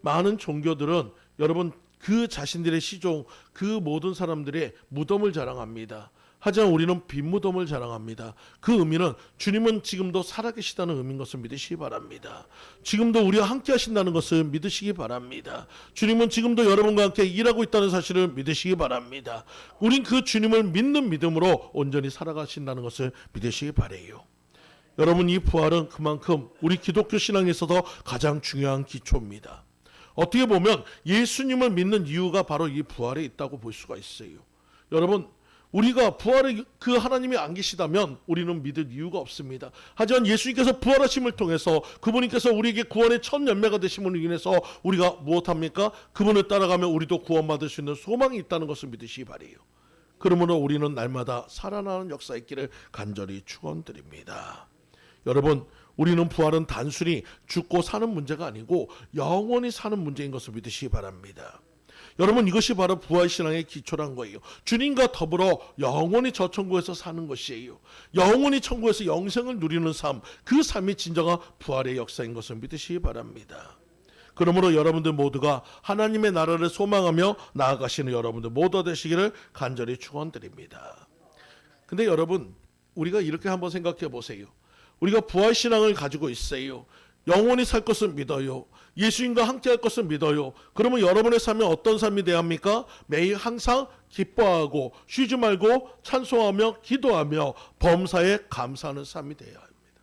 많은 종교들은 여러분 그 자신들의 시종, 그 모든 사람들의 무덤을 자랑합니다. 하지만 우리는 빈 무덤을 자랑합니다. 그 의미는 주님은 지금도 살아계시다는 의미인 것을 믿으시기 바랍니다. 지금도 우리와 함께 하신다는 것을 믿으시기 바랍니다. 주님은 지금도 여러분과 함께 일하고 있다는 사실을 믿으시기 바랍니다. 우린 그 주님을 믿는 믿음으로 온전히 살아가신다는 것을 믿으시기 바라요. 여러분, 이 부활은 그만큼 우리 기독교 신앙에 있어서 가장 중요한 기초입니다. 어떻게 보면 예수님을 믿는 이유가 바로 이 부활에 있다고 볼 수가 있어요. 여러분, 우리가 부활의 그 하나님이 안 계시다면 우리는 믿을 이유가 없습니다. 하지만 예수님께서 부활하심을 통해서 그분께서 우리에게 구원의 첫 열매가 되심으로 인해서 우리가 무엇합니까? 그분을 따라가면 우리도 구원받을 수 있는 소망이 있다는 것을 믿으시기 바라요. 그러므로 우리는 날마다 살아나는 역사 있기를 간절히 축원드립니다. 여러분, 우리는 부활은 단순히 죽고 사는 문제가 아니고 영원히 사는 문제인 것을 믿으시기 바랍니다. 여러분, 이것이 바로 부활신앙의 기초란 거예요. 주님과 더불어 영원히 저 천국에서 사는 것이에요. 영원히 천국에서 영생을 누리는 삶, 그 삶이 진정한 부활의 역사인 것을 믿으시기 바랍니다. 그러므로 여러분들 모두가 하나님의 나라를 소망하며 나아가시는 여러분들 모두 되시기를 간절히 축원드립니다. 근데 여러분, 우리가 이렇게 한번 생각해 보세요. 우리가 부활신앙을 가지고 있어요. 영원히 살 것을 믿어요. 예수님과 함께 할 것을 믿어요. 그러면 여러분의 삶이 어떤 삶이 되어야 합니까? 매일 항상 기뻐하고 쉬지 말고 찬송하며 기도하며 범사에 감사하는 삶이 되어야 합니다.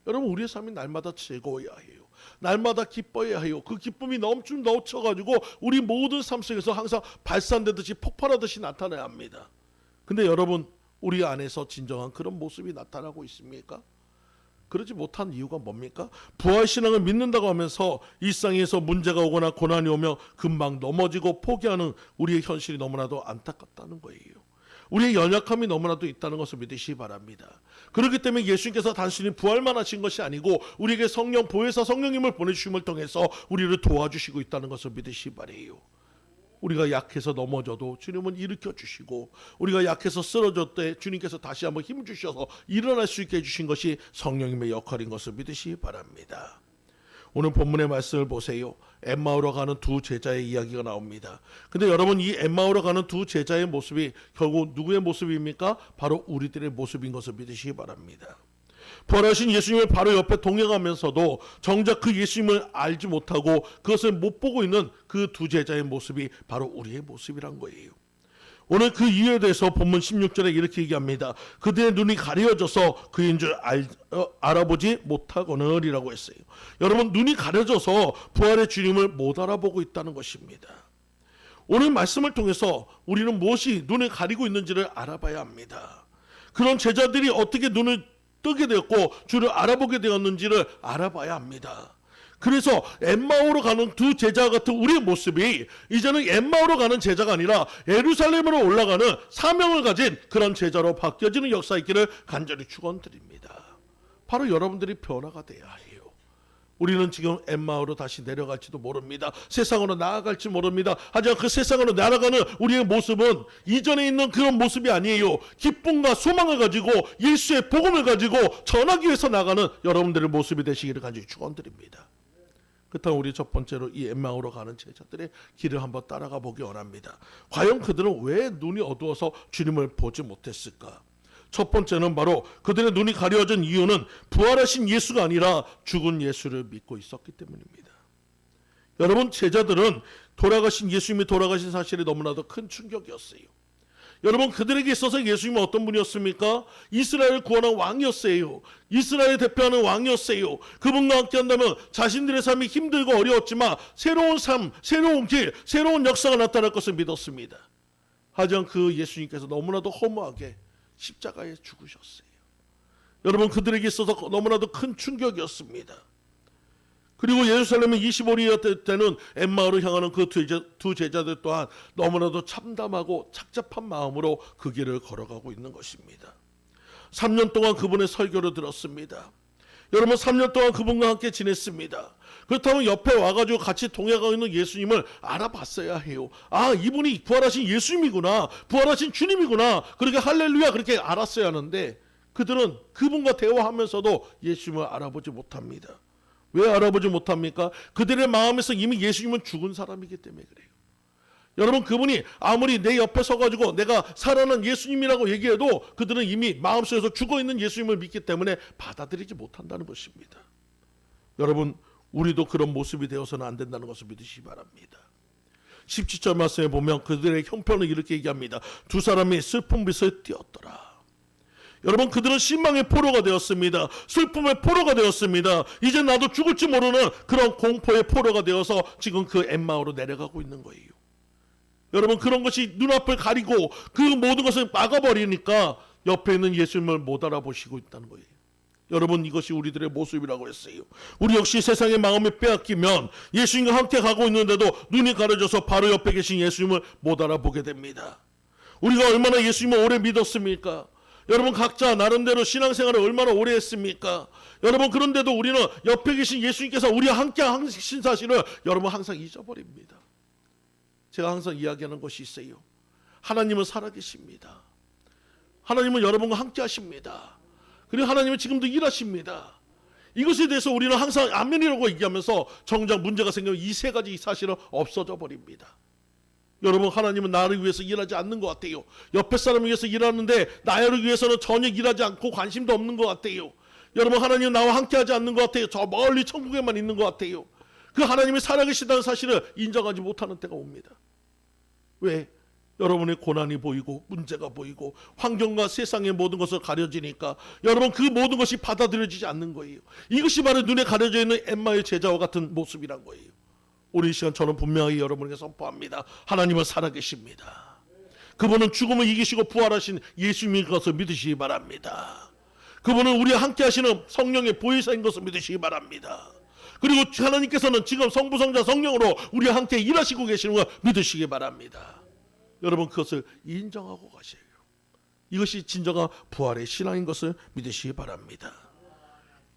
여러분, 우리의 삶이 날마다 즐거워야 해요. 날마다 기뻐해야 해요. 그 기쁨이 넘쳐가지고 우리 모든 삶 속에서 항상 발산되듯이 폭발하듯이 나타나야 합니다. 근데 여러분, 우리 안에서 진정한 그런 모습이 나타나고 있습니까? 그러지 못한 이유가 뭡니까? 부활신앙을 믿는다고 하면서 일상에서 문제가 오거나 고난이 오면 금방 넘어지고 포기하는 우리의 현실이 너무나도 안타깝다는 거예요. 우리의 연약함이 너무나도 있다는 것을 믿으시기 바랍니다. 그렇기 때문에 예수님께서 단순히 부활만 하신 것이 아니고 우리에게 성령 보혜사 성령님을 보내주심을 통해서 우리를 도와주시고 있다는 것을 믿으시기 바라요. 우리가 약해서 넘어져도 주님은 일으켜 주시고, 우리가 약해서 쓰러질 때 주님께서 다시 한번 힘 주셔서 일어날 수 있게 해주신 것이 성령님의 역할인 것을 믿으시기 바랍니다. 오늘 본문의 말씀을 보세요. 엠마오로 가는 두 제자의 이야기가 나옵니다. 근데 여러분, 이 엠마오로 가는 두 제자의 모습이 결국 누구의 모습입니까? 바로 우리들의 모습인 것을 믿으시기 바랍니다. 부활하신 예수님을 바로 옆에 동행하면서도 정작 그 예수님을 알지 못하고 그것을 못 보고 있는 그 두 제자의 모습이 바로 우리의 모습이란 거예요. 오늘 그 이유에 대해서 본문 16절에 이렇게 얘기합니다. 그들의 눈이 가려져서 그인 줄 알아보지 못하거늘이라고 했어요. 여러분, 눈이 가려져서 부활의 주님을 못 알아보고 있다는 것입니다. 오늘 말씀을 통해서 우리는 무엇이 눈을 가리고 있는지를 알아봐야 합니다. 그런 제자들이 어떻게 눈을 뜨게 되었고 주를 알아보게 되었는지를 알아봐야 합니다. 그래서 엠마오로 가는 두 제자 같은 우리의 모습이 이제는 엠마오로 가는 제자가 아니라 예루살렘으로 올라가는 사명을 가진 그런 제자로 바뀌어지는 역사 있기를 간절히 축원드립니다. 바로 여러분들이 변화가 돼야 해요. 우리는 지금 엠마오로 다시 내려갈지도 모릅니다. 세상으로 나아갈지 모릅니다. 하지만 그 세상으로 날아가는 우리의 모습은 이전에 있는 그런 모습이 아니에요. 기쁨과 소망을 가지고 예수의 복음을 가지고 전하기 위해서 나가는 여러분들의 모습이 되시기를 간절히 축원드립니다. 그렇다면 우리 첫 번째로 이 엠마오로 가는 제자들의 길을 한번 따라가 보기 원합니다. 과연 그들은 왜 눈이 어두워서 주님을 보지 못했을까? 첫 번째는 바로 그들의 눈이 가려진 이유는 부활하신 예수가 아니라 죽은 예수를 믿고 있었기 때문입니다. 여러분, 제자들은 돌아가신 예수님이 돌아가신 사실이 너무나도 큰 충격이었어요. 여러분, 그들에게 있어서 예수님은 어떤 분이었습니까? 이스라엘을 구원한 왕이었어요. 이스라엘을 대표하는 왕이었어요. 그분과 함께 한다면 자신들의 삶이 힘들고 어려웠지만 새로운 삶, 새로운 길, 새로운 역사가 나타날 것을 믿었습니다. 하지만 그 예수님께서 너무나도 허무하게 십자가에 죽으셨어요. 여러분, 그들에게 있어서 너무나도 큰 충격이었습니다. 그리고 예루살렘의 25리 때는 엠마오로 향하는 그 두 제자들 또한 너무나도 참담하고 착잡한 마음으로 그 길을 걸어가고 있는 것입니다. 3년 동안 그분의 설교를 들었습니다. 여러분, 3년 동안 그분과 함께 지냈습니다. 그렇다면 옆에 와가지고 같이 동행하고 있는 예수님을 알아봤어야 해요. 아, 이분이 부활하신 예수님이구나, 부활하신 주님이구나, 그렇게 할렐루야 그렇게 알았어야 하는데 그들은 그분과 대화하면서도 예수님을 알아보지 못합니다. 왜 알아보지 못합니까? 그들의 마음에서 이미 예수님은 죽은 사람이기 때문에 그래요. 여러분, 그분이 아무리 내 옆에 서가지고 내가 살아난 예수님이라고 얘기해도 그들은 이미 마음속에서 죽어있는 예수님을 믿기 때문에 받아들이지 못한다는 것입니다. 여러분, 우리도 그런 모습이 되어서는 안 된다는 것을 믿으시기 바랍니다. 17절 말씀에 보면 그들의 형편을 이렇게 얘기합니다. 두 사람이 슬픈 빛을 띄었더라. 여러분, 그들은 실망의 포로가 되었습니다. 슬픔의 포로가 되었습니다. 이제 나도 죽을지 모르는 그런 공포의 포로가 되어서 지금 그 엠마오로 내려가고 있는 거예요. 여러분, 그런 것이 눈앞을 가리고 그 모든 것을 막아버리니까 옆에 있는 예수님을 못 알아보시고 있다는 거예요. 여러분, 이것이 우리들의 모습이라고 했어요. 우리 역시 세상의 마음을 빼앗기면 예수님과 함께 가고 있는데도 눈이 가려져서 바로 옆에 계신 예수님을 못 알아보게 됩니다. 우리가 얼마나 예수님을 오래 믿었습니까? 여러분, 각자 나름대로 신앙생활을 얼마나 오래 했습니까? 여러분, 그런데도 우리는 옆에 계신 예수님께서 우리와 함께 하신 사실을 여러분 항상 잊어버립니다. 제가 항상 이야기하는 것이 있어요. 하나님은 살아계십니다. 하나님은 여러분과 함께 하십니다. 그리고 하나님은 지금도 일하십니다. 이것에 대해서 우리는 항상 아멘이라고 얘기하면서 정작 문제가 생기면 이 세 가지 사실은 없어져 버립니다. 여러분, 하나님은 나를 위해서 일하지 않는 것 같아요. 옆에 사람을 위해서 일하는데 나를 위해서는 전혀 일하지 않고 관심도 없는 것 같아요. 여러분, 하나님은 나와 함께하지 않는 것 같아요. 저 멀리 천국에만 있는 것 같아요. 그 하나님이 살아계시다는 사실을 인정하지 못하는 때가 옵니다. 왜? 여러분의 고난이 보이고 문제가 보이고 환경과 세상의 모든 것을 가려지니까 여러분, 그 모든 것이 받아들여지지 않는 거예요. 이것이 바로 눈에 가려져 있는 엠마의 제자와 같은 모습이란 거예요. 오늘 이 시간 저는 분명히 여러분에게 선포합니다. 하나님은 살아계십니다. 그분은 죽음을 이기시고 부활하신 예수님인 것을 믿으시기 바랍니다. 그분은 우리와 함께 하시는 성령의 보혜사인 것을 믿으시기 바랍니다. 그리고 하나님께서는 지금 성부, 성자, 성령으로 우리와 함께 일하시고 계시는 걸 믿으시기 바랍니다. 여러분, 그것을 인정하고 가셔요. 이것이 진정한 부활의 신앙인 것을 믿으시기 바랍니다.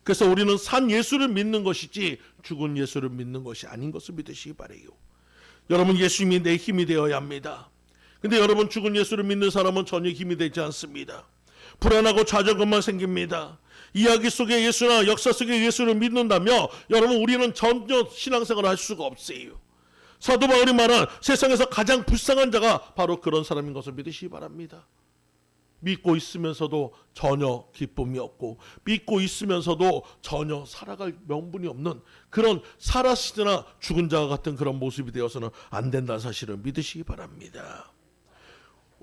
그래서 우리는 산 예수를 믿는 것이지 죽은 예수를 믿는 것이 아닌 것을 믿으시기 바라요. 여러분, 예수님이 내 힘이 되어야 합니다. 근데 여러분, 죽은 예수를 믿는 사람은 전혀 힘이 되지 않습니다. 불안하고 좌절감만 생깁니다. 이야기 속의 예수나 역사 속의 예수를 믿는다며 여러분, 우리는 전혀 신앙생활을 할 수가 없어요. 사도 바울이 말한 세상에서 가장 불쌍한 자가 바로 그런 사람인 것을 믿으시기 바랍니다. 믿고 있으면서도 전혀 기쁨이 없고 믿고 있으면서도 전혀 살아갈 명분이 없는 그런 살아시거나 죽은 자와 같은 그런 모습이 되어서는 안 된다는 사실을 믿으시기 바랍니다.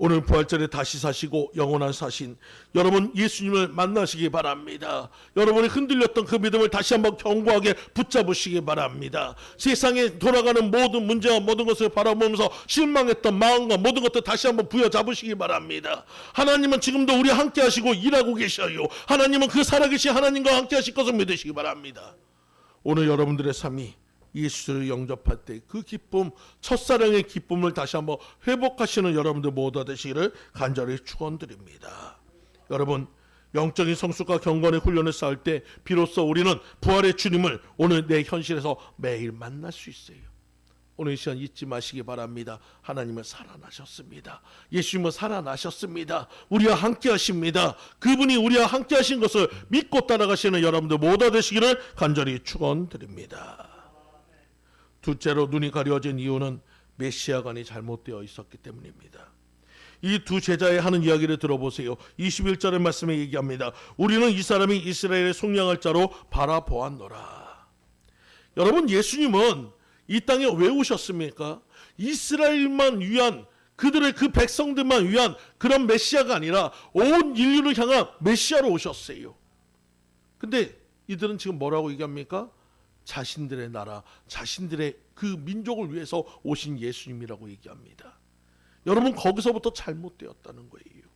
오늘 부활절에 다시 사시고 영원한 사신 여러분, 예수님을 만나시기 바랍니다. 여러분이 흔들렸던 그 믿음을 다시 한번 견고하게 붙잡으시기 바랍니다. 세상에 돌아가는 모든 문제와 모든 것을 바라보면서 실망했던 마음과 모든 것들 다시 한번 부여잡으시기 바랍니다. 하나님은 지금도 우리와 함께 하시고 일하고 계셔요. 하나님은 그 살아계신 하나님과 함께 하실 것을 믿으시기 바랍니다. 오늘 여러분들의 삶이 예수를 영접할 때 그 기쁨, 첫사랑의 기쁨을 다시 한번 회복하시는 여러분들 모두 되시기를 간절히 축원드립니다. 여러분, 영적인 성숙과 경건의 훈련을 쌓을 때 비로소 우리는 부활의 주님을 오늘 내 현실에서 매일 만날 수 있어요. 오늘 이 시간 잊지 마시기 바랍니다. 하나님은 살아나셨습니다. 예수님은 살아나셨습니다. 우리와 함께 하십니다. 그분이 우리와 함께 하신 것을 믿고 따라가시는 여러분들 모두 되시기를 간절히 축원드립니다. 둘째로 눈이 가려진 이유는 메시아관이 잘못되어 있었기 때문입니다. 이 두 제자의 하는 이야기를 들어보세요. 21절의 말씀에 얘기합니다. 우리는 이 사람이 이스라엘의 속량할 자로 바라보았노라. 여러분, 예수님은 이 땅에 왜 오셨습니까? 이스라엘만 위한, 그들의 그 백성들만 위한 그런 메시아가 아니라 온 인류를 향한 메시아로 오셨어요. 근데 이들은 지금 뭐라고 얘기합니까? 자신들의 나라, 자신들의 그 민족을 위해서 오신 예수님이라고 얘기합니다. 여러분, 거기서부터 잘못되었다는 거예요.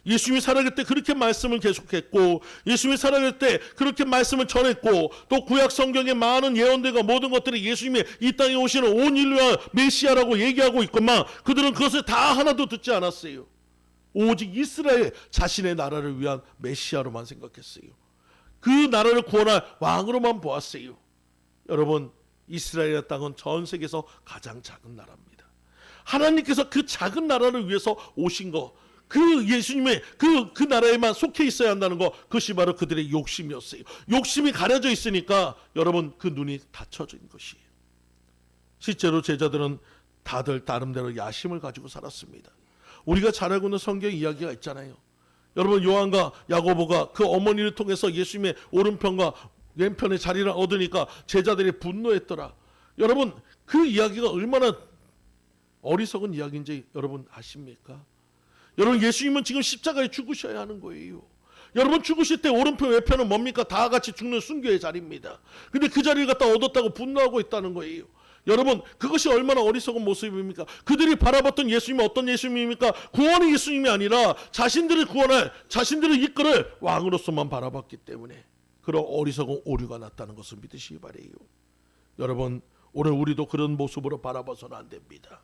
예수님이 살아갈 때 그렇게 말씀을 계속했고, 예수님이 살아갈 때 그렇게 말씀을 전했고, 또 구약 성경의 많은 예언들과 모든 것들이 예수님이 이 땅에 오시는 온 인류와 메시아라고 얘기하고 있건만 그들은 그것을 다 하나도 듣지 않았어요. 오직 이스라엘 자신의 나라를 위한 메시아로만 생각했어요. 그 나라를 구원할 왕으로만 보았어요. 여러분, 이스라엘의 땅은 전 세계에서 가장 작은 나라입니다. 하나님께서 그 작은 나라를 위해서 오신 것, 그 예수님의 그 나라에만 속해 있어야 한다는 거, 그것이 바로 그들의 욕심이었어요. 욕심이 가려져 있으니까 여러분 그 눈이 닫혀진 것이에요. 실제로 제자들은 다들 나름대로 야심을 가지고 살았습니다. 우리가 잘 알고 있는 성경 이야기가 있잖아요. 여러분 요한과 야고보가 그 어머니를 통해서 예수님의 오른편과 왼편의 자리를 얻으니까 제자들이 분노했더라. 여러분 그 이야기가 얼마나 어리석은 이야기인지 여러분 아십니까? 여러분 예수님은 지금 십자가에 죽으셔야 하는 거예요. 여러분 죽으실 때 오른편 왼편은 뭡니까? 다 같이 죽는 순교의 자리입니다. 근데 그 자리를 갖다 얻었다고 분노하고 있다는 거예요. 여러분 그것이 얼마나 어리석은 모습입니까? 그들이 바라봤던 예수님은 어떤 예수님입니까? 구원의 예수님이 아니라 자신들을 구원할, 자신들을 이끌을 왕으로서만 바라봤기 때문에 그런 어리석은 오류가 났다는 것을 믿으시기 바래요. 여러분 오늘 우리도 그런 모습으로 바라봐서는 안 됩니다.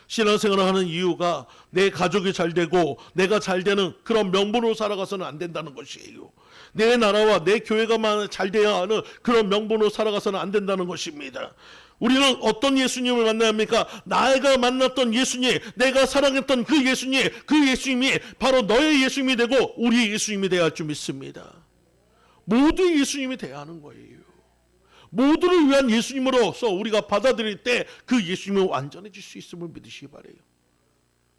신앙생활을 하는 이유가 내 가족이 잘 되고 내가 잘 되는 그런 명분으로 살아가서는 안 된다는 것이에요. 내 나라와 내 교회가 잘 돼야 하는 그런 명분으로 살아가서는 안 된다는 것입니다. 우리는 어떤 예수님을 만나야 합니까? 내가 만났던 예수님, 내가 사랑했던 그 예수님이 바로 너의 예수님이 되고 우리의 예수님이 되어야 할 줄 믿습니다. 모두의 예수님이 되어야 하는 거예요. 모두를 위한 예수님으로서 우리가 받아들일 때 그 예수님은 완전해질 수 있음을 믿으시기 바라요.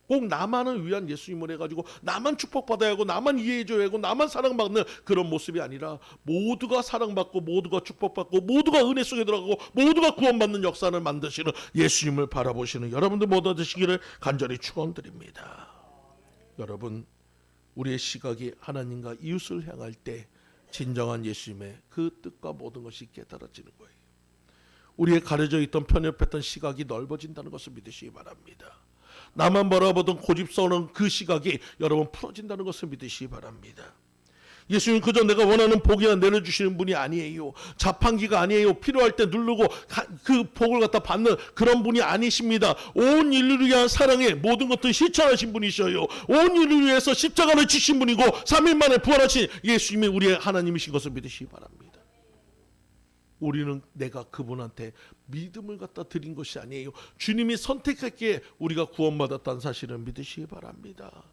꼭 나만을 위한 예수님을 해가지고 나만 축복받아야 하고 나만 이해해줘야 하고 나만 사랑받는 그런 모습이 아니라 모두가 사랑받고 모두가 축복받고 모두가 은혜 속에 들어가고 모두가 구원받는 역사를 만드시는 예수님을 바라보시는 여러분들 모두 되시기를 간절히 축원드립니다. 여러분 우리의 시각이 하나님과 이웃을 향할 때 진정한 예수님의 그 뜻과 모든 것이 깨달아지는 거예요. 우리의 가려져 있던 편협했던 시각이 넓어진다는 것을 믿으시기 바랍니다. 나만 바라보던 고집스러운 그 시각이 여러분 풀어진다는 것을 믿으시기 바랍니다. 예수님 그저 내가 원하는 복이나 내려주시는 분이 아니에요. 자판기가 아니에요. 필요할 때 누르고 그 복을 갖다 받는 그런 분이 아니십니다. 온 인류를 위한 사랑의 모든 것들 실천하신 분이셔요. 온 인류를 위해서 십자가를 지신 분이고 3일 만에 부활하신 예수님이 우리의 하나님이신 것을 믿으시기 바랍니다. 우리는 내가 그분한테 믿음을 갖다 드린 것이 아니에요. 주님이 선택했기에 우리가 구원받았다는 사실을 믿으시기 바랍니다.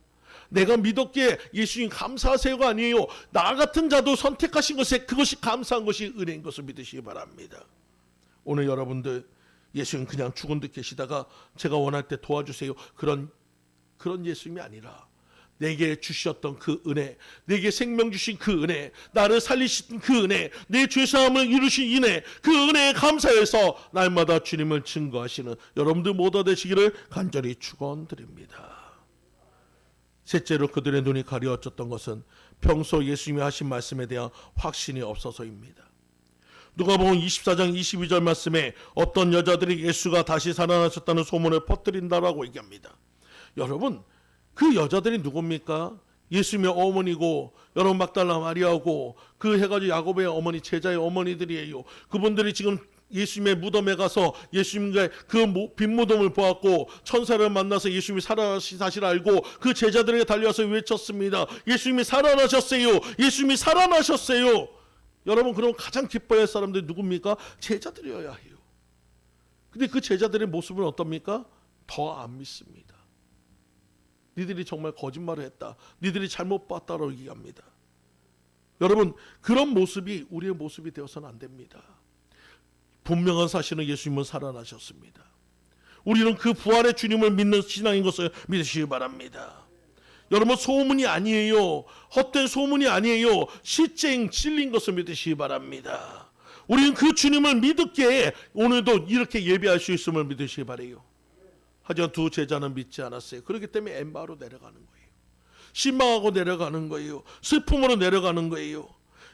내가 믿었기에 예수님 감사하세요가 아니에요. 나 같은 자도 선택하신 것에 그것이 감사한 것이 은혜인 것을 믿으시기 바랍니다. 오늘 여러분들 예수님 그냥 죽은 듯 계시다가 제가 원할 때 도와주세요 그런 예수님이 아니라 내게 주셨던 그 은혜, 내게 생명 주신 그 은혜, 나를 살리신 그 은혜, 내 죄사함을 이루신 은혜, 그 은혜에 감사해서 날마다 주님을 증거하시는 여러분들 모두 되시기를 간절히 축원드립니다. 셋째로 그들의 눈이 가려졌던 것은 평소 예수님이 하신 말씀에 대한 확신이 없어서입니다. 누가복음 24장 22절 말씀에 어떤 여자들이 예수가 다시 살아나셨다는 소문을 퍼뜨린다라고 얘기합니다. 여러분 그 여자들이 누굽니까? 예수님의 어머니고 여러분 막달라 마리아고 그 해가지고 야고보의 어머니 제자의 어머니들이에요. 그분들이 지금 예수님의 무덤에 가서 예수님의 그 빈무덤을 보았고 천사를 만나서 예수님이 살아나신 사실을 알고 그 제자들에게 달려와서 외쳤습니다. 예수님이 살아나셨어요. 예수님이 살아나셨어요. 여러분 그럼 가장 기뻐할 사람들이 누굽니까? 제자들이어야 해요. 근데 그 제자들의 모습은 어떻습니까? 더 안 믿습니다. 니들이 정말 거짓말을 했다. 니들이 잘못 봤다라고 얘기합니다. 여러분 그런 모습이 우리의 모습이 되어서는 안 됩니다. 분명한 사실은 예수님은 살아나셨습니다. 우리는 그 부활의 주님을 믿는 신앙인 것을 믿으시기 바랍니다. 여러분 소문이 아니에요. 헛된 소문이 아니에요. 실제 진리인 것을 믿으시기 바랍니다. 우리는 그 주님을 믿었기에 오늘도 이렇게 예배할 수 있음을 믿으시기 바라요. 하지만 두 제자는 믿지 않았어요. 그렇기 때문에 엠마로 내려가는 거예요. 실망하고 내려가는 거예요. 슬픔으로 내려가는 거예요.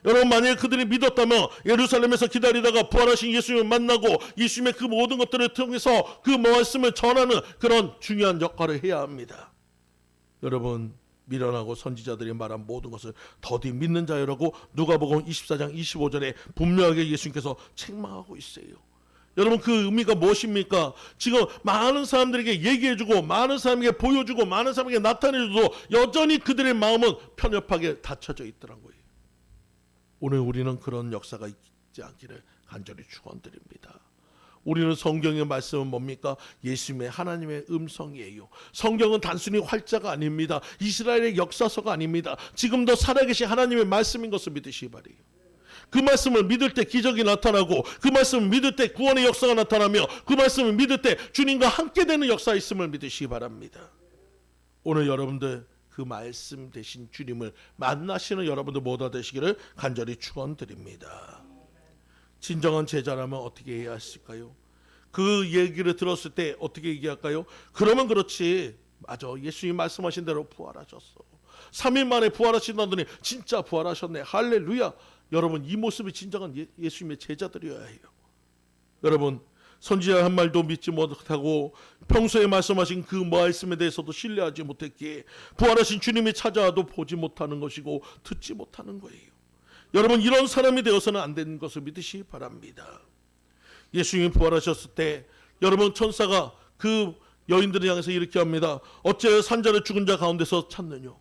여러분 만약에 그들이 믿었다면 예루살렘에서 기다리다가 부활하신 예수님을 만나고 예수님의 그 모든 것들을 통해서 그 말씀을 전하는 그런 중요한 역할을 해야 합니다. 여러분 미련하고 선지자들이 말한 모든 것을 더디 믿는 자여라고 누가복음 24장 25절에 분명하게 예수님께서 책망하고 있어요. 여러분 그 의미가 무엇입니까? 지금 많은 사람들에게 얘기해주고 많은 사람에게 보여주고 많은 사람에게 나타내줘도 여전히 그들의 마음은 편협하게 닫혀져 있더란 거예요. 오늘 우리는 그런 역사가 있지 않기를 간절히 축원드립니다. 우리는 성경의 말씀은 뭡니까? 예수님의 하나님의 음성이에요. 성경은 단순히 활자가 아닙니다. 이스라엘의 역사서가 아닙니다. 지금도 살아계신 하나님의 말씀인 것을 믿으시기 바라요. 그 말씀을 믿을 때 기적이 나타나고, 그 말씀을 믿을 때 구원의 역사가 나타나며, 그 말씀을 믿을 때 주님과 함께 되는 역사가 있음을 믿으시기 바랍니다. 오늘 여러분들 그 말씀 대신 주님을 만나시는 여러분들 모두 되시기를 간절히 축원드립니다. 진정한 제자라면 어떻게 해야 했을까요? 그 얘기를 들었을 때 어떻게 얘기할까요? 그러면 그렇지, 맞아, 예수님 말씀하신 대로 부활하셨어. 3일 만에 부활하신다더니 진짜 부활하셨네. 할렐루야. 여러분, 이 모습이 진정한 예수님의 제자들이어야 해요. 여러분, 선지자 한 말도 믿지 못하고 평소에 말씀하신 그 말씀에 대해서도 신뢰하지 못했기에 부활하신 주님이 찾아와도 보지 못하는 것이고 듣지 못하는 거예요. 여러분, 이런 사람이 되어서는 안 되는 것을 믿으시기 바랍니다. 예수님이 부활하셨을 때 여러분, 천사가 그 여인들을 향해서 이렇게 합니다. 어째 산자를 죽은 자 가운데서 찾느냐.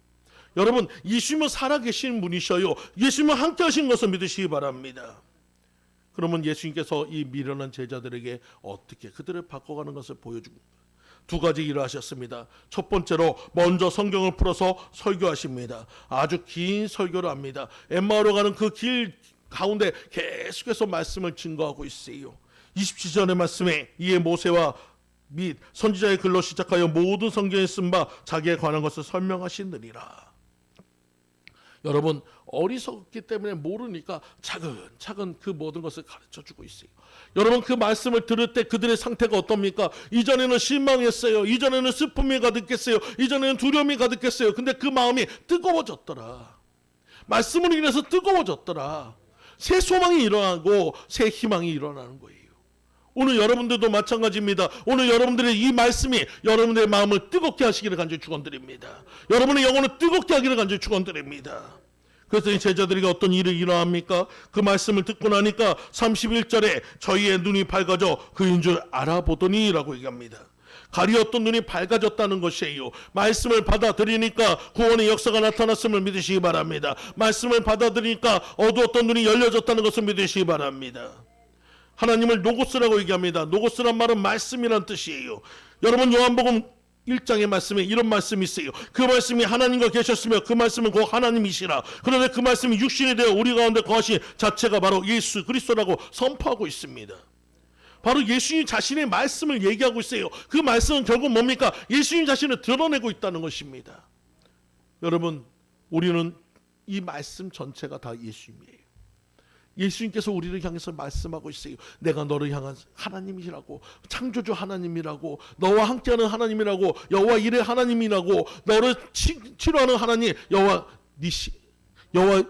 여러분, 예수님은 살아계신 분이셔요. 예수님은 함께 하신 것을 믿으시기 바랍니다. 그러면 예수님께서 이 미련한 제자들에게 어떻게 그들을 바꿔가는 것을 보여주고 두 가지 일을 하셨습니다. 첫 번째로 먼저 성경을 풀어서 설교하십니다. 아주 긴 설교를 합니다. 엠마오로 가는 그 길 가운데 계속해서 말씀을 증거하고 있어요. 27절의 말씀에 이에 모세와 및 선지자의 글로 시작하여 모든 성경에 쓴 바 자기에 관한 것을 설명하시느니라. 여러분, 어리석기 때문에 모르니까 차근차근 그 모든 것을 가르쳐주고 있어요. 여러분, 그 말씀을 들을 때 그들의 상태가 어떻습니까? 이전에는 실망했어요. 이전에는 슬픔이 가득했어요. 이전에는 두려움이 가득했어요. 근데 그 마음이 뜨거워졌더라. 말씀으로 인해서 뜨거워졌더라. 새 소망이 일어나고 새 희망이 일어나는 거예요. 오늘 여러분들도 마찬가지입니다. 오늘 여러분들의 이 말씀이 여러분들의 마음을 뜨겁게 하시기를 간절히 축원드립니다. 여러분의 영혼을 뜨겁게 하기를 간절히 축원드립니다. 그래서 이 제자들에게 어떤 일이 일어납니까? 그 말씀을 듣고 나니까 31절에 저희의 눈이 밝아져 그인 줄 알아보더니 라고 얘기합니다. 가리었던 눈이 밝아졌다는 것이에요. 말씀을 받아들이니까 구원의 역사가 나타났음을 믿으시기 바랍니다. 말씀을 받아들이니까 어두웠던 눈이 열려졌다는 것을 믿으시기 바랍니다. 하나님을 노고스라고 얘기합니다. 노고스란 말은 말씀이란 뜻이에요. 여러분, 요한복음 1장의 말씀에 이런 말씀이 있어요. 그 말씀이 하나님과 계셨으며 그 말씀은 곧 하나님이시라. 그런데 그 말씀이 육신이 되어 우리 가운데 거하신 자체가 바로 예수 그리스도라고 선포하고 있습니다. 바로 예수님 자신의 말씀을 얘기하고 있어요. 그 말씀은 결국 뭡니까? 예수님 자신을 드러내고 있다는 것입니다. 여러분, 우리는 이 말씀 전체가 다 예수님이에요. 예수님께서 우리를 향해서 말씀하고 있어요. 내가 너를 향한 하나님이라고, 창조주 하나님이라고, 너와 함께하는 하나님이라고, 여호와 일의 하나님이라고, 너를 치료하는 하나님, 여호와 니시, 여호와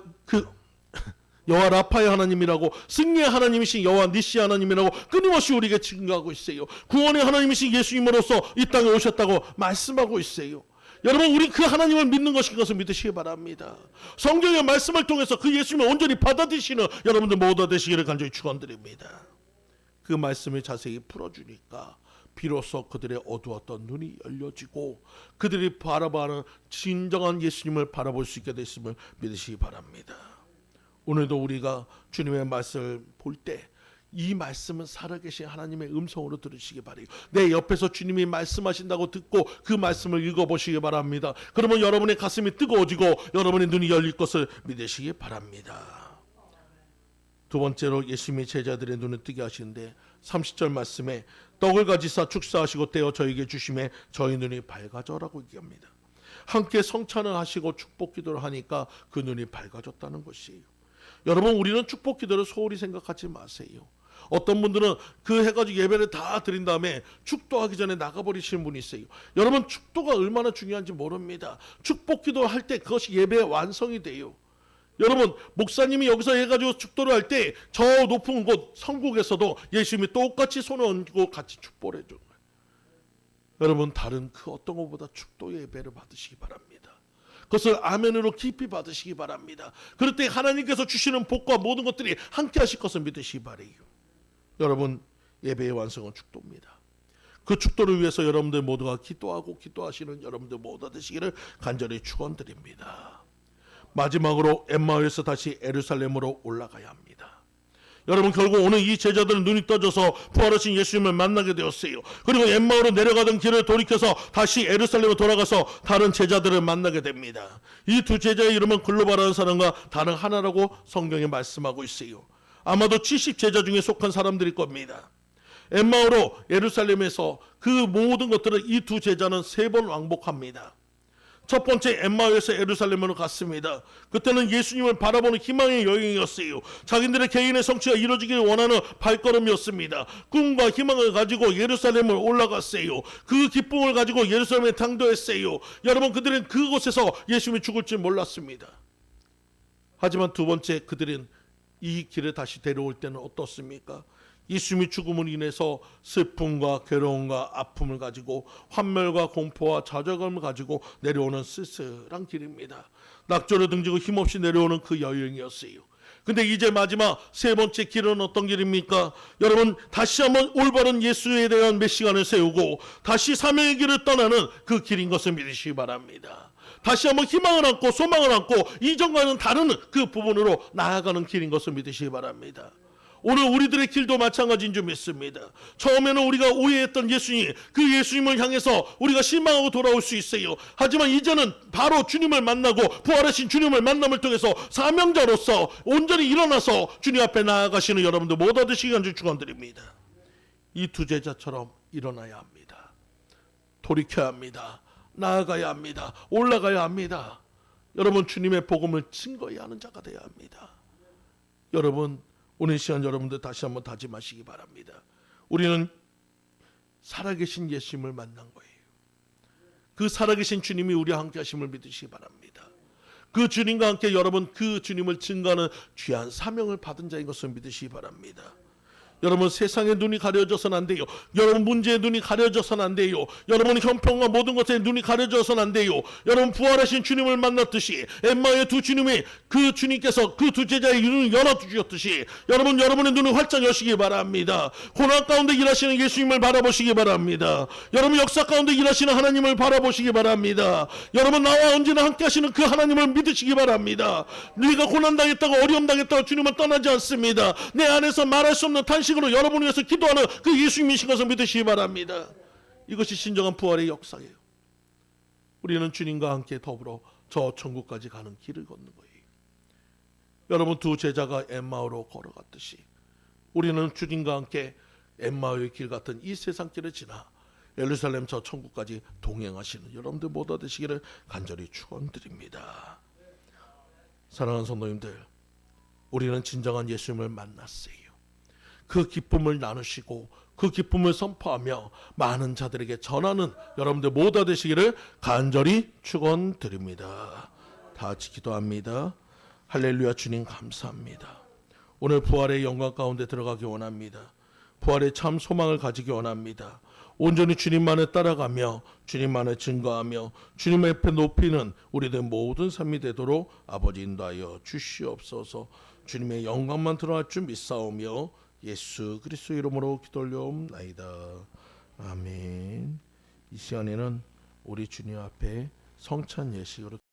라파의 하나님이라고, 승리의 하나님이신 여호와 니시 하나님이라고 끊임없이 우리에게 증거하고 있어요. 구원의 하나님이신 예수님으로서 이 땅에 오셨다고 말씀하고 있어요. 여러분, 우리 그 하나님을 믿는 것을 믿으시기 바랍니다. 성경의 말씀을 통해서 그 예수님을 온전히 받아들이시는 여러분들 모두 되시기를 간절히 축원드립니다. 그 말씀을 자세히 풀어주니까 비로소 그들의 어두웠던 눈이 열려지고 그들이 바라보는 진정한 예수님을 바라볼 수 있게 됐음을 믿으시기 바랍니다. 오늘도 우리가 주님의 말씀을 볼 때 이 말씀은 살아계신 하나님의 음성으로 들으시기 바라요. 내 옆에서 주님이 말씀하신다고 듣고 그 말씀을 읽어보시기 바랍니다. 그러면 여러분의 가슴이 뜨거워지고 여러분의 눈이 열릴 것을 믿으시기 바랍니다. 두 번째로 예수님이 제자들의 눈을 뜨게 하시는데 30절 말씀에 떡을 가지사 축사하시고 떼어 저에게 주심에 저희 눈이 밝아져라고 얘기합니다. 함께 성찬을 하시고 축복 기도를 하니까 그 눈이 밝아졌다는 것이에요. 여러분, 우리는 축복 기도를 소홀히 생각하지 마세요. 어떤 분들은 그 해가지고 예배를 다 드린 다음에 축도하기 전에 나가버리시는 분이 있어요. 여러분, 축도가 얼마나 중요한지 모릅니다. 축복 기도할 때 그것이 예배의 완성이 돼요. 여러분, 목사님이 여기서 해가지고 축도를 할 때 저 높은 곳 성국에서도 예수님이 똑같이 손을 얹고 같이 축복을 해줘요. 여러분, 다른 그 어떤 것보다 축도의 예배를 받으시기 바랍니다. 그것을 아멘으로 깊이 받으시기 바랍니다. 그럴 때 하나님께서 주시는 복과 모든 것들이 함께 하실 것을 믿으시기 바라요. 여러분, 예배의 완성은 축도입니다. 그 축도를 위해서 여러분들 모두가 기도하고 기도하시는 여러분들 모두 되시기를 간절히 축원드립니다. 마지막으로 엠마오에서 다시 예루살렘으로 올라가야 합니다. 여러분 결국 오늘 이 제자들은 눈이 떠져서 부활하신 예수님을 만나게 되었어요. 그리고 엠마오로 내려가던 길을 돌이켜서 다시 예루살렘으로 돌아가서 다른 제자들을 만나게 됩니다. 이 두 제자의 이름은 글로바라는 사람과 다른 하나라고 성경에 말씀하고 있어요. 아마도 70제자 중에 속한 사람들일 겁니다. 엠마오로 예루살렘에서 그 모든 것들을 이 두 제자는 3번 왕복합니다. 첫 번째 엠마오에서 예루살렘으로 갔습니다. 그때는 예수님을 바라보는 희망의 여행이었어요. 자기들의 개인의 성취가 이루어지기를 원하는 발걸음이었습니다. 꿈과 희망을 가지고 예루살렘을 올라갔어요. 그 기쁨을 가지고 예루살렘에 당도했어요. 여러분 그들은 그곳에서 예수님이 죽을 줄 몰랐습니다. 하지만 두 번째 그들은 이 길을 다시 데려올 때는 어떻습니까? 예수님이 죽음으로 인해서 슬픔과 괴로움과 아픔을 가지고 환멸과 공포와 좌절감을 가지고 내려오는 쓸쓸한 길입니다. 낙조를 등지고 힘없이 내려오는 그 여행이었어요. 근데 이제 마지막 세 번째 길은 어떤 길입니까? 여러분 다시 한번 올바른 예수에 대한 메시지를 세우고 다시 사명의 길을 떠나는 그 길인 것을 믿으시기 바랍니다. 다시 한번 희망을 안고 소망을 안고 이전과는 다른 그 부분으로 나아가는 길인 것을 믿으시기 바랍니다. 오늘 우리들의 길도 마찬가지인 줄 믿습니다. 처음에는 우리가 오해했던 예수님, 그 예수님을 향해서 우리가 실망하고 돌아올 수 있어요. 하지만 이제는 바로 주님을 만나고 부활하신 주님을 만남을 통해서 사명자로서 온전히 일어나서 주님 앞에 나아가시는 여러분들 모두 되시기 간절히 축원드립니다. 이 두 제자처럼 일어나야 합니다. 돌이켜야 합니다. 나아가야 합니다. 올라가야 합니다. 여러분 주님의 복음을 증거해야 하는 자가 되어야 합니다. 여러분 오늘 시간 여러분들 다시 한번 다짐하시기 바랍니다. 우리는 살아계신 예수님을 만난 거예요. 그 살아계신 주님이 우리와 함께 하심을 믿으시기 바랍니다. 그 주님과 함께 여러분 그 주님을 증거하는 귀한 사명을 받은 자인 것을 믿으시기 바랍니다. 여러분 세상의 눈이 가려져서는 안 돼요. 여러분 문제의 눈이 가려져서는 안 돼요. 여러분 형편과 모든 것에 눈이 가려져서는 안 돼요. 여러분 부활하신 주님을 만났듯이 엠마오의 두 주님이 그 주님께서 그 두 제자의 눈을 열어주셨듯이 여러분의 눈을 활짝 여시기 바랍니다. 고난 가운데 일하시는 예수님을 바라보시기 바랍니다. 여러분 역사 가운데 일하시는 하나님을 바라보시기 바랍니다. 여러분 나와 언제나 함께 하시는 그 하나님을 믿으시기 바랍니다. 네가 고난당했다고 어려움 당했다고 주님은 떠나지 않습니다. 내 안에서 말할 수 없는 탄식으로 여러분을 위해서 기도하는 그 예수님이신 것을 믿으시기 바랍니다. 이것이 진정한 부활의 역사예요. 우리는 주님과 함께 더불어 저 천국까지 가는 길을 걷는 거예요. 여러분 두 제자가 엠마오로 걸어갔듯이 우리는 주님과 함께 엠마오의 길 같은 이 세상 길을 지나 예루살렘 저 천국까지 동행하시는 여러분들 모두 되시기를 간절히 축원드립니다. 사랑하는 성도님들, 우리는 진정한 예수님을 만났어요. 그 기쁨을 나누시고 그 기쁨을 선포하며 많은 자들에게 전하는 여러분들 모두 되시기를 간절히 축원드립니다. 다 같이 기도합니다. 할렐루야. 주님 감사합니다. 오늘 부활의 영광 가운데 들어가기 원합니다. 부활의 참 소망을 가지기 원합니다. 온전히 주님만을 따라가며 주님만을 증거하며 주님 앞에 높이는 우리들 모든 삶이 되도록 아버지 인도하여 주시옵소서. 주님의 영광만 드러날 줄 믿사오며 예수 그리스도 이름으로 기도 올려옵나이다. 아멘. 이 시간에는 우리 주님 앞에 성찬 예식으로